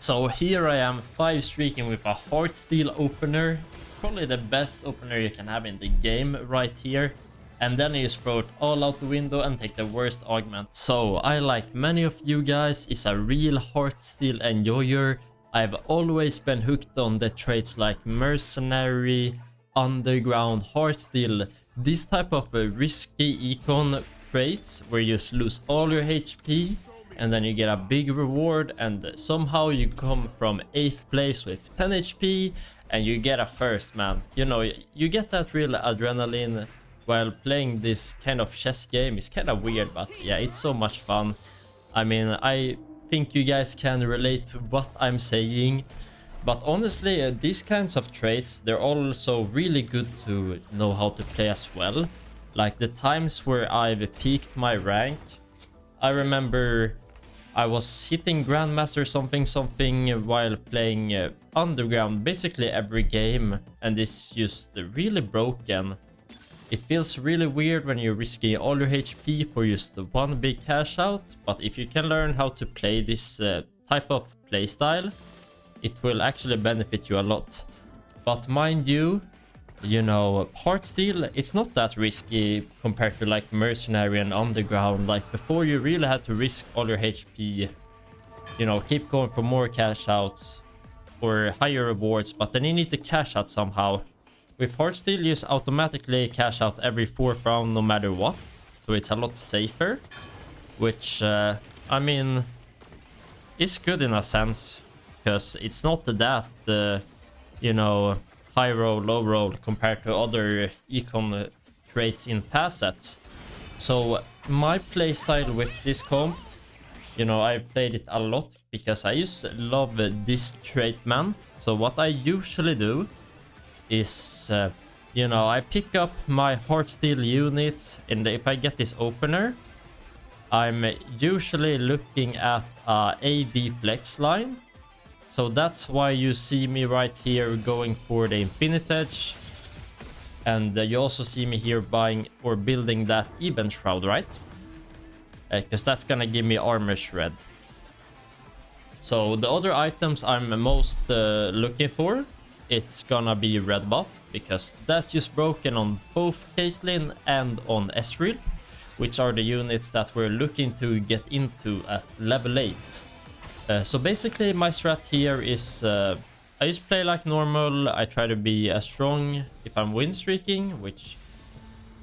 So here I am 5 streaking with a Heartsteel opener. Probably the best opener you can have in the game right here. And then you just throw it all out the window and take the worst augment. So I, like many of you guys, is a real Heartsteel enjoyer. I've always been hooked on the traits like Mercenary, Underground, Heartsteel. This type of risky econ traits where you just lose all your HP and then you get a big reward, and somehow you come from 8th place with 10 HP and you get a first, man. You know, you get that real adrenaline while playing this kind of chess game. It's kind of weird, but yeah, it's so much fun. I mean, I think you guys can relate to what I'm saying. But honestly, these kinds of traits, they're also really good to know how to play as well. Like the times where I've peaked my rank, I remember I was hitting Grandmaster something while playing Underground basically every game, and it's just really broken. It feels really weird when you're risking all your HP for just one big cash out, but if you can learn how to play this type of playstyle, it will actually benefit you a lot. But mind you, you know, Heartsteel, it's not that risky compared to like Mercenary and Underground. Like before, you really had to risk all your HP, you know, keep going for more cash outs or higher rewards, but then you need to cash out somehow. With Heartsteel, you just automatically cash out every 4th round no matter what, so it's a lot safer, which I mean is good in a sense, because it's not that you know, high roll, low roll compared to other econ traits in past sets. So my playstyle with this comp, you know, I've played it a lot because I just love this trait, man. So what I usually do is, you know, I pick up my Heartsteel units, and if I get this opener, I'm usually looking at AD flex line. So that's why you see me right here going for the Infinite Edge. And you also see me here buying or building that Event Shroud, right? Because that's gonna give me armor shred. So the other items I'm most looking for, it's gonna be red buff, because that's just broken on both Caitlyn and on Ezreal, which are the units that we're looking to get into at level 8. So basically my strat here is I just play like normal. I try to be as strong if I'm win streaking, which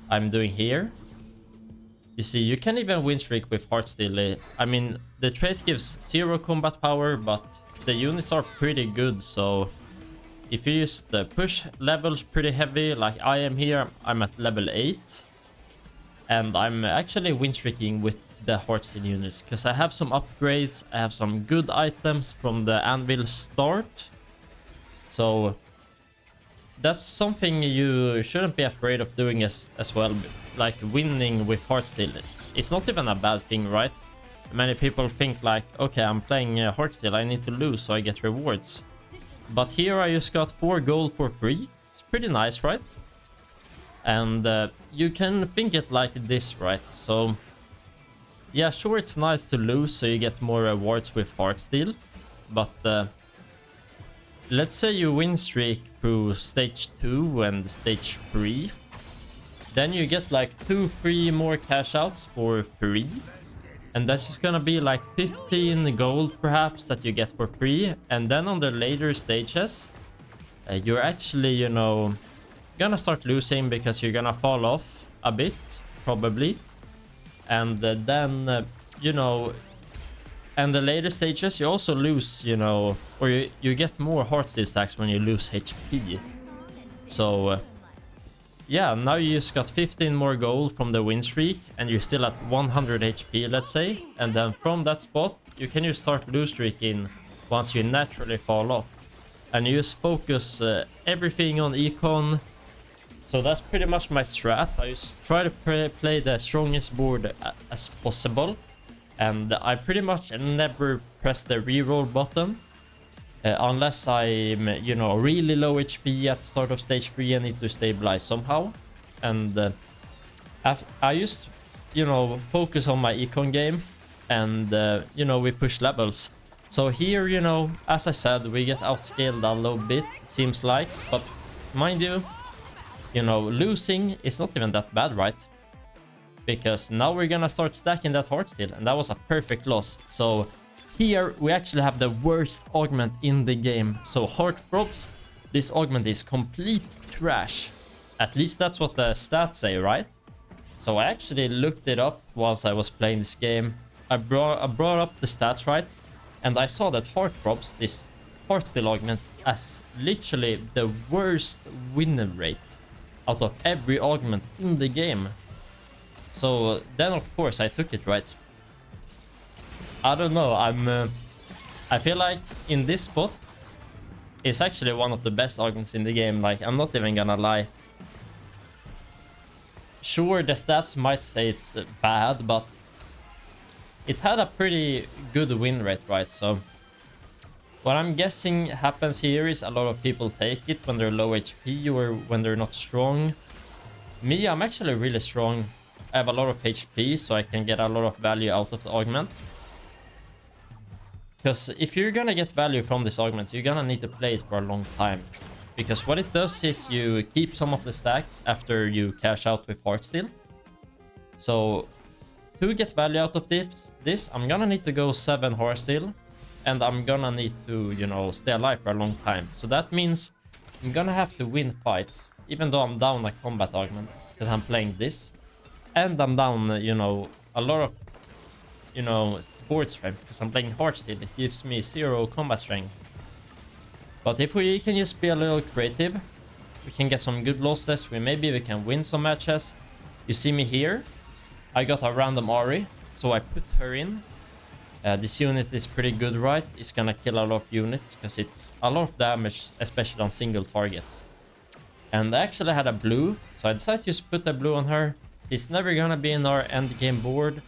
I'm doing here. You see, you can even win streak with Heartsteel. I mean, the trait gives 0 combat power, but the units are pretty good. So if you just push levels pretty heavy like I am here, I'm at level 8. And I'm actually win streaking with the Heartsteel units because I have some upgrades, I have some good items from the Anvil start. So that's something you shouldn't be afraid of doing as well, like winning with Heartsteel. It's not even a bad thing, right? Many people think like, okay, I'm playing Heartsteel, I need to lose so I get rewards. But here I just got 4 gold for free. It's pretty nice, right? And you can think it like this, right? So yeah, sure, it's nice to lose so you get more rewards with Heartsteel, but let's say you win streak through stage 2 and stage 3, then you get like 2-3 more cash outs for free, and that's just gonna be like 15 gold perhaps that you get for free. And then on the later stages, you're actually, you know, gonna start losing because you're gonna fall off a bit probably. And then, you know, and the later stages, you also lose, you know, or you get more Heartsteel stacks when you lose HP. So, yeah, now you just got 15 more gold from the win streak, and you're still at 100 HP, let's say. And then from that spot, you can just start lose streaking once you naturally fall off. And you just focus everything on econ. So that's pretty much my strat. I just try to play the strongest board as possible. And I pretty much never press the reroll button. Unless I'm, you know, really low HP at the start of stage 3 and need to stabilize somehow. And I just, you know, focus on my econ game. And, you know, we push levels. So here, you know, as I said, we get outscaled a little bit, seems like. But mind you know, losing is not even that bad, right? Because now we're gonna start stacking that Heartsteel, and that was a perfect loss. So here we actually have the worst augment in the game. So Heartthrobs, this augment is complete trash. At least that's what the stats say, right? So I actually looked it up whilst I was playing this game. I brought up the stats, right? And I saw that Heartthrobs, this Heartsteel augment, has literally the worst win rate out of every augment in the game. So then of course I took it, right? I don't know, I feel like in this spot it's actually one of the best augments in the game. Like, I'm not even gonna lie. Sure, the stats might say it's bad, but it had a pretty good win rate, right? So what I'm guessing happens here is a lot of people take it when they're low HP or when they're not strong. Me, I'm actually really strong. I have a lot of HP, so I can get a lot of value out of the augment. Because if you're gonna get value from this augment, you're gonna need to play it for a long time. Because what it does is you keep some of the stacks after you cash out with Heartsteel. So to get value out of this, I'm gonna need to go 7 Heartsteel. And I'm gonna need to, you know, stay alive for a long time. So that means I'm gonna have to win fights. Even though I'm down a combat augment. Because I'm playing this. And I'm down, you know, a lot of, you know, board strength. Because I'm playing Heartsteel. It gives me 0 combat strength. But if we can just be a little creative, we can get some good losses. Maybe we can win some matches. You see me here. I got a random Ari. So I put her in. This unit is pretty good, right? It's gonna kill a lot of units. Because it's a lot of damage, especially on single targets. And I actually had a blue. So I decided to just put a blue on her. It's never gonna be in our end game board.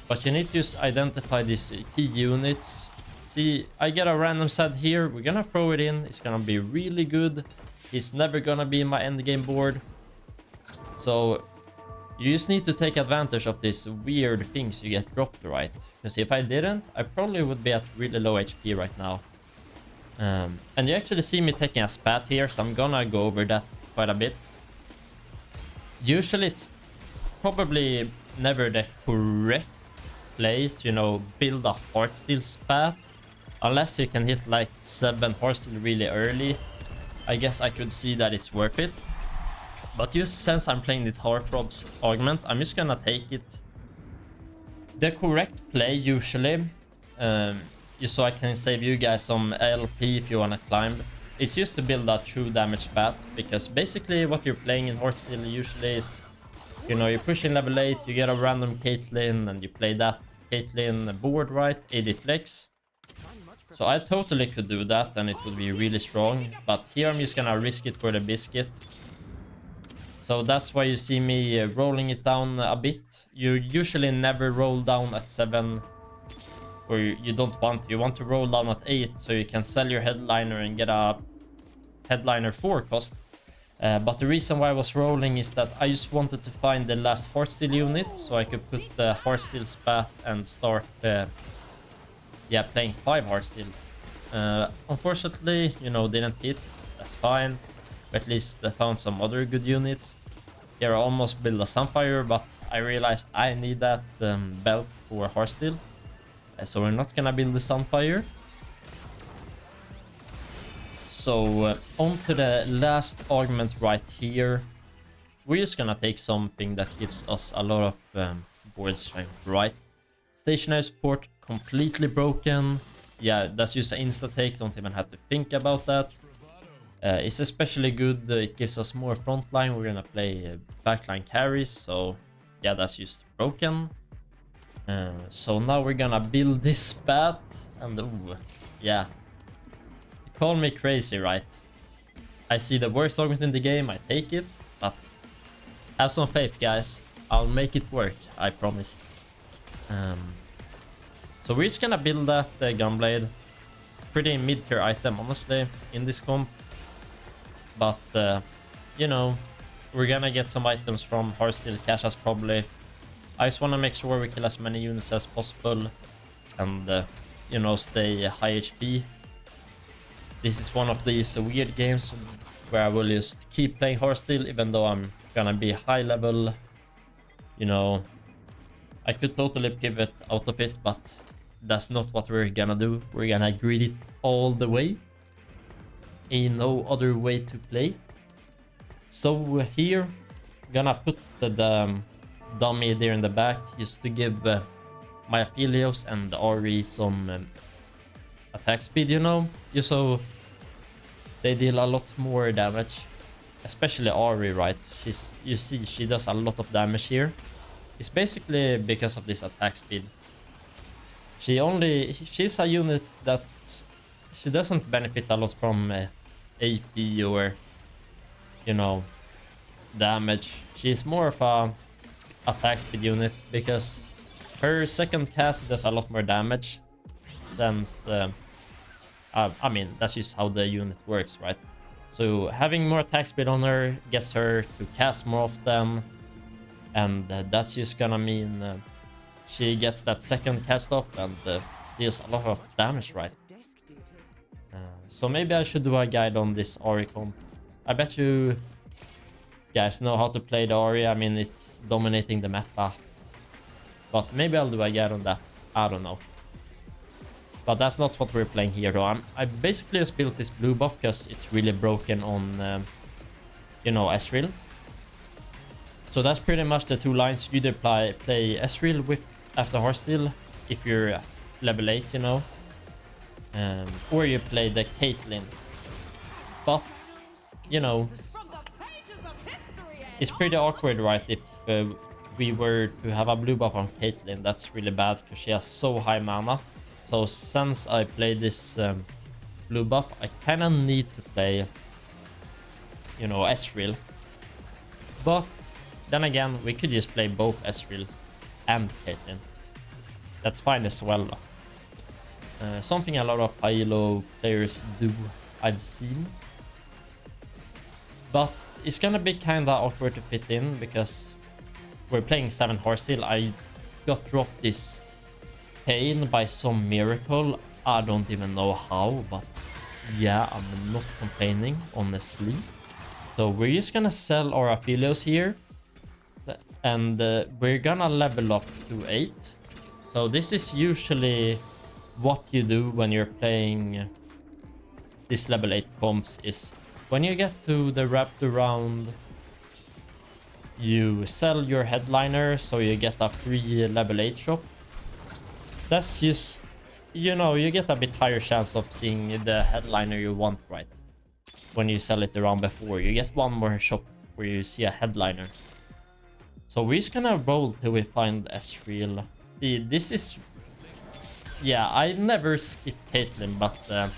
But you need to just identify these key units. See, I get a random set here. We're gonna throw it in. It's gonna be really good. It's never gonna be in my end game board. So you just need to take advantage of these weird things you get dropped, right? Because if I didn't, I probably would be at really low HP right now. And you actually see me taking a spat here, so I'm gonna go over that quite a bit. Usually it's probably never the correct play to, you know, build a Heartsteel spat. Unless you can hit like 7 Heartsteel really early. I guess I could see that it's worth it. But just since I'm playing the Heartthrobs augment, I'm just gonna take it. The correct play usually, just so I can save you guys some LP if you wanna climb, is just to build a true damage spat. Because basically what you're playing in Heartsteel usually is, you know, you're pushing level 8, you get a random Caitlyn and you play that Caitlyn board, right? AD flex. So I totally could do that and it would be really strong. But here I'm just gonna risk it for the biscuit. So that's why you see me rolling it down a bit. You usually never roll down at 7. Or you don't want. You want to roll down at 8 so you can sell your headliner and get a headliner 4 cost. But the reason why I was rolling is that I just wanted to find the last Heartsteel unit. So I could put the Heartsteel spat and start playing 5 Heartsteel. Unfortunately, you know, didn't hit. That's fine. But at least I found some other good units. Here I almost built a Sunfire, but I realized I need that belt for Heartsteel. So we're not gonna build the Sunfire. So on to the last augment right here. We're just gonna take something that gives us a lot of board strength, right? Stationary support, completely broken. Yeah, that's just an insta take, don't even have to think about that. It's especially good, it gives us more frontline. We're gonna play backline carries, so yeah, that's just broken. So now we're gonna build this spat, and ooh, yeah. You call me crazy, right? I see the worst augment in the game, I take it, but have some faith, guys. I'll make it work, I promise. So we're just gonna build that Gunblade. Pretty mid-tier item, honestly, in this comp. But, you know, we're gonna get some items from Heartsteel Cashas probably. I just wanna make sure we kill as many units as possible. And, you know, stay high HP. This is one of these weird games where I will just keep playing Hearthstone even though I'm gonna be high level. You know, I could totally pivot out of it, but that's not what we're gonna do. We're gonna grid it all the way. Ain't no other way to play. So here, gonna put the dummy there in the back just to give my Aphelios and Ari some attack speed, you know, just so they deal a lot more damage. Especially Ari, right? You see, she does a lot of damage here. It's basically because of this attack speed. She's a unit that she doesn't benefit a lot from AP or, you know, damage. She's more of a attack speed unit because her second cast does a lot more damage since I mean, that's just how the unit works, right? So having more attack speed on her gets her to cast more often, and that's just gonna mean she gets that second cast off and deals a lot of damage, right? So maybe I should do a guide on this Ari comp. I bet you guys know how to play the Ari. I mean, it's dominating the meta. But maybe I'll do a guide on that. I don't know. But that's not what we're playing here though. I basically just built this blue buff because it's really broken on, you know, Ezreal. So that's pretty much the two lines. You either play Ezreal with after Hearthstone if you're level 8, you know. Or you play the Caitlyn. But, you know, it's pretty awkward, right, if we were to have a blue buff on Caitlyn. That's really bad because she has so high mana. So since I play this blue buff, I kind of need to play, you know, Ezreal. But then again, we could just play both Ezreal and Caitlyn. That's fine as well. Something a lot of high-elo players do, I've seen. But it's gonna be kinda awkward to fit in because we're playing 7 Hearthstone. I got dropped this Pain by some miracle. I don't even know how, but yeah, I'm not complaining, honestly. So we're just gonna sell our Aphelios here. And we're gonna level up to 8. So this is usually what you do when you're playing this level 8 comps is when you get to the Raptor round, you sell your headliner so you get a free level 8 shop. That's just, you know, you get a bit higher chance of seeing the headliner you want, right? When you sell it around before, you get one more shop where you see a headliner. So we're just gonna roll till we find Ezreal. This is... Yeah, I never skip Caitlyn, but...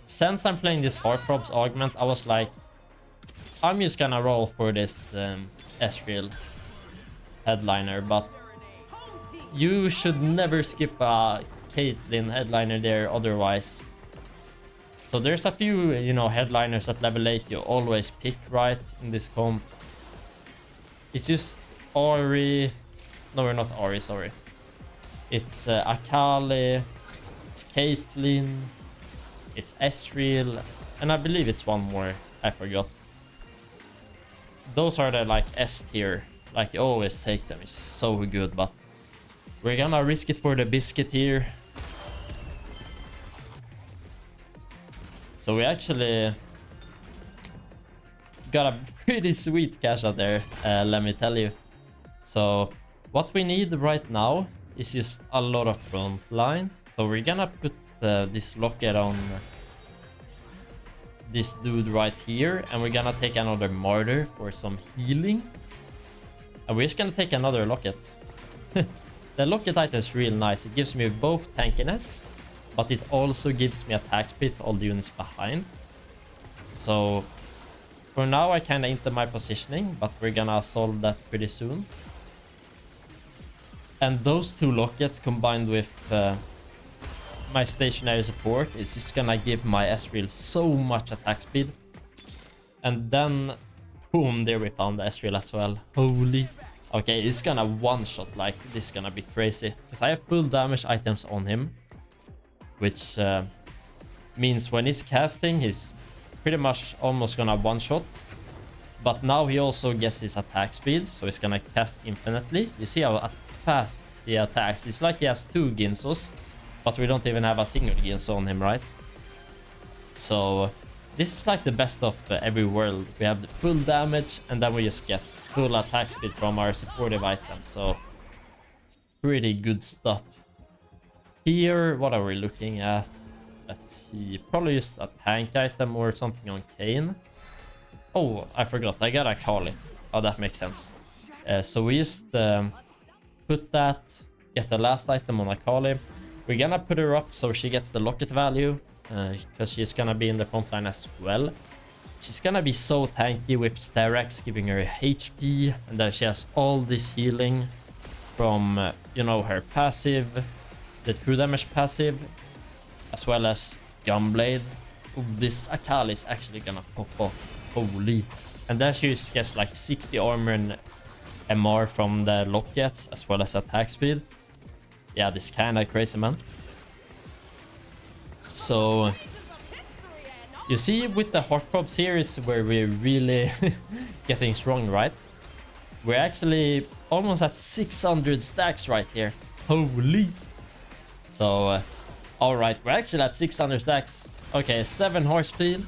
since I'm playing this Heartthrobs Augment, I was like... I'm just gonna roll for this Ezreal headliner, but... You should never skip a Caitlyn headliner there otherwise. So there's a few, you know, headliners at level 8 you always pick, right, in this comp. It's just Ari... No, we're not Ari, sorry. It's Akali, it's Caitlyn, it's Ezreal, and I believe it's one more, I forgot. Those are the, like, S tier. Like, you always take them, it's so good, but... We're gonna risk it for the biscuit here. So we actually got a pretty sweet cash out there, let me tell you. So what we need right now is just a lot of front line. So we're gonna put this locket on this dude right here, and we're gonna take another Martyr for some healing. And we're just gonna take another locket. The locket item is real nice. It gives me both tankiness, but it also gives me attack speed for all the units behind. So for now I kinda into my positioning, but we're gonna solve that pretty soon. And those two lockets combined with my stationary support is just gonna give my Ezreal so much attack speed. And then boom, there we found the Ezreal as well. Holy, Okay, he's gonna one-shot like this is gonna be crazy. Because I have full damage items on him. Which means when he's casting, he's pretty much almost gonna one-shot. But now he also gets his attack speed, so he's gonna cast infinitely. You see how fast he attacks. It's like he has 2 Ginsos, but we don't even have a single Ginso on him, right? So this is like the best of every world. We have the full damage, and then we just get full attack speed from our supportive items. So it's pretty good stuff. Here, what are we looking at? Let's see. Probably just a tank item or something on Kane. Oh, I forgot. I got a Kali. Oh, that makes sense. So we just put that, get the last item on a Kali. We're gonna put her up so she gets the locket value. Because she's gonna be in the front line as well. She's gonna be so tanky with Sterex giving her HP. And then she has all this healing from, you know, her passive. The true damage passive, as well as Gunblade. Ooh, this Akali is actually gonna pop off. Holy. And then she just gets like 60 armor and MR from the lockets, as well as attack speed. Yeah, this kinda crazy, man. So you see, with the Heartthrobs here is where we're really getting strong, right? We're actually almost at 600 stacks right here. Holy. So, alright, we're actually at 600 stacks. Okay, 7 horse speed.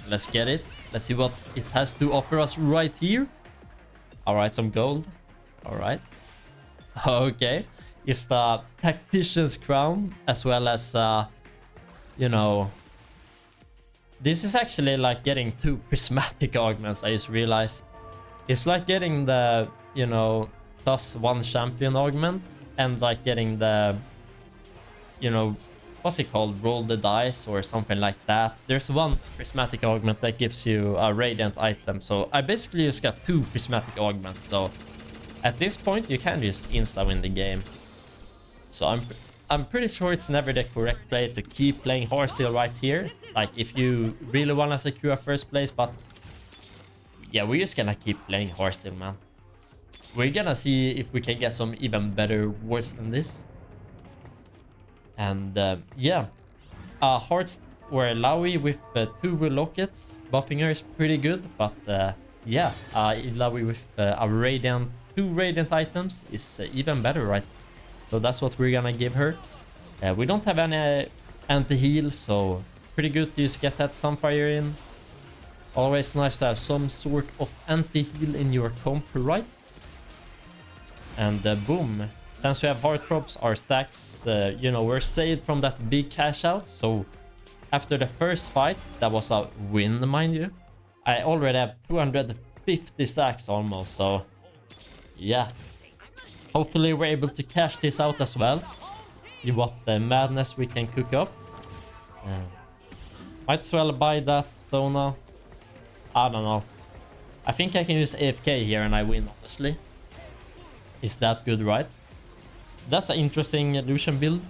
Let's get it. Let's see what it has to offer us right here. Alright, some gold. Alright. Okay. It's the Tactician's Crown, as well as, you know... This is actually like getting 2 prismatic augments, I just realized. It's like getting the, you know, +1 champion augment, and like getting the... You know, what's it called? Roll the dice or something like that. There's 1 prismatic augment that gives you a radiant item. So I basically just got 2 prismatic augments. So at this point, you can just insta-win the game. So I'm pretty sure it's never the correct play to keep playing Heartsteel right here. Like if you really want to secure a first place, but yeah, we're just gonna keep playing Heartsteel, man. We're gonna see if we can get some even better words than this. And yeah, Hearts were Ilaoi with 2 lockets. Buffing her is pretty good, but yeah, Ilaoi with a radiant, 2 radiant items is even better, right? So that's what we're gonna give her. We don't have any anti-heal, so pretty good to just get that Sunfire in. Always nice to have some sort of anti-heal in your comp, right? And boom. Since we have Heartthrobs, our stacks, you know, we're saved from that big cash out. So after the first fight, that was a win, mind you. I already have 250 stacks almost, so yeah. Hopefully we're able to cash this out as well. See what the madness we can cook up. Might as well buy that Dona. I don't know. I think I can use AFK here and I win, honestly. Is that good, right? That's an interesting Lucian build.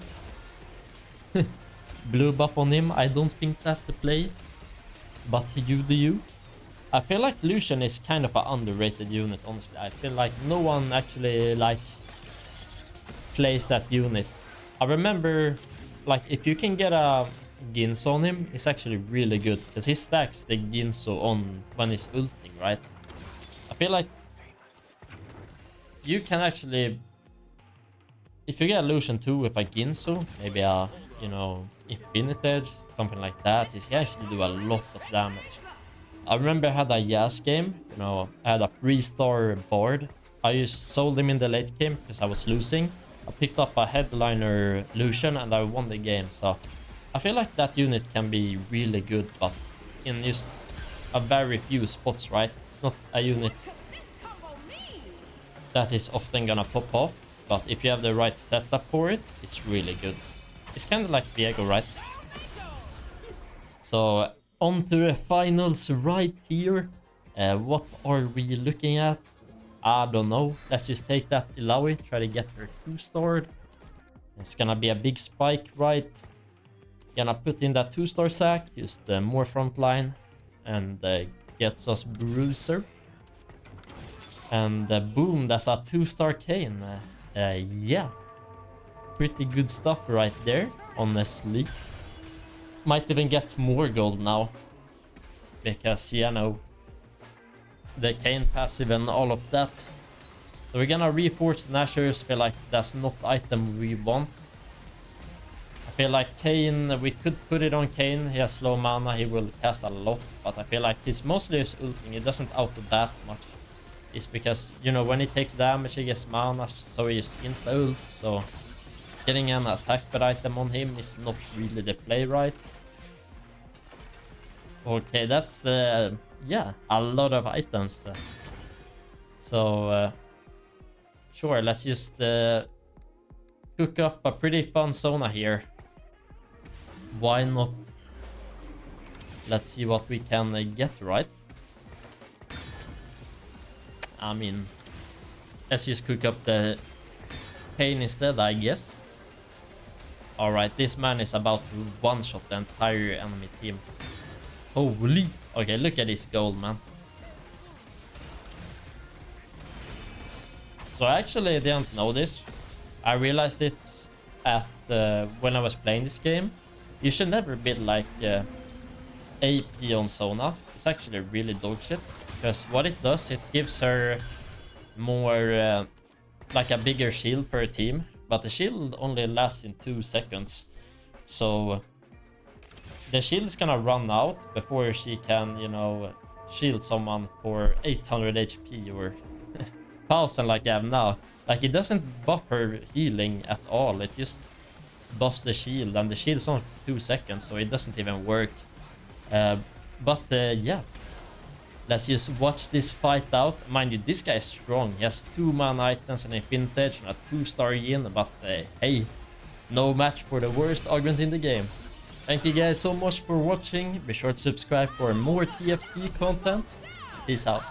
Blue buff on him. I don't think that's the play. But you do you. I feel like Lucian is kind of an underrated unit, honestly. I feel like no one actually like plays that unit. I remember, like, if you can get a Ginso on him, it's actually really good. Because he stacks the Ginso on when he's ulting, right? I feel like you can actually... If you get a Lucian 2 with a Ginso, maybe a, you know, Infinite Edge, something like that, he can actually do a lot of damage. I remember I had a Yas game, you know, I had a 3-star board. I just sold him in the late game because I was losing. I picked up a headliner Lucian and I won the game, so I feel like that unit can be really good, but in just a very few spots, right? It's not a unit that is often gonna pop off. But if you have the right setup for it, it's really good. It's kind of like Diego, right? So, on to the finals right here. What are we looking at? I don't know. Let's just take that Ilaoi, try to get her 2-starred. It's gonna be a big spike, right? Gonna put in that 2-star sack, just more front line, and gets us Bruiser. And boom, that's a 2-star Kane. Yeah, pretty good stuff right there, honestly. Might even get more gold now, because, you know, the Kane passive and all of that. So we're gonna reforge the Nashers. Feel like that's not the item we want. I feel like Kane, we could put it on Kane. He has slow mana, he will cast a lot, but I feel like he's mostly just ulting. He doesn't auto that much. It's because, you know, when he takes damage, he gets mana, so he just insta-ult. So getting an attack speed item on him is not really the play, right? Okay, that's, yeah, a lot of items. So, sure, let's just cook up a pretty fun Sona here. Why not? Let's see what we can get, right? I mean, let's just cook up the Pain instead, I guess. Alright, this man is about to one-shot the entire enemy team. Holy! Okay, look at this gold, man. So I actually didn't know this. I realized it at when I was playing this game. You should never build like AP on Sona. It's actually really dog shit. Because what it does, it gives her more, like a bigger shield for a team. But the shield only lasts in 2 seconds. So the shield is gonna run out before she can, you know, shield someone for 800 HP or 1000 like I have now. Like, it doesn't buff her healing at all. It just buffs the shield. And the shield's on 2 seconds, so it doesn't even work. Yeah. Let's just watch this fight out. Mind you, this guy is strong. He has 2 mana items and a vintage and a 2-star yin. But hey, no match for the worst augment in the game. Thank you guys so much for watching. Be sure to subscribe for more TFT content. Peace out.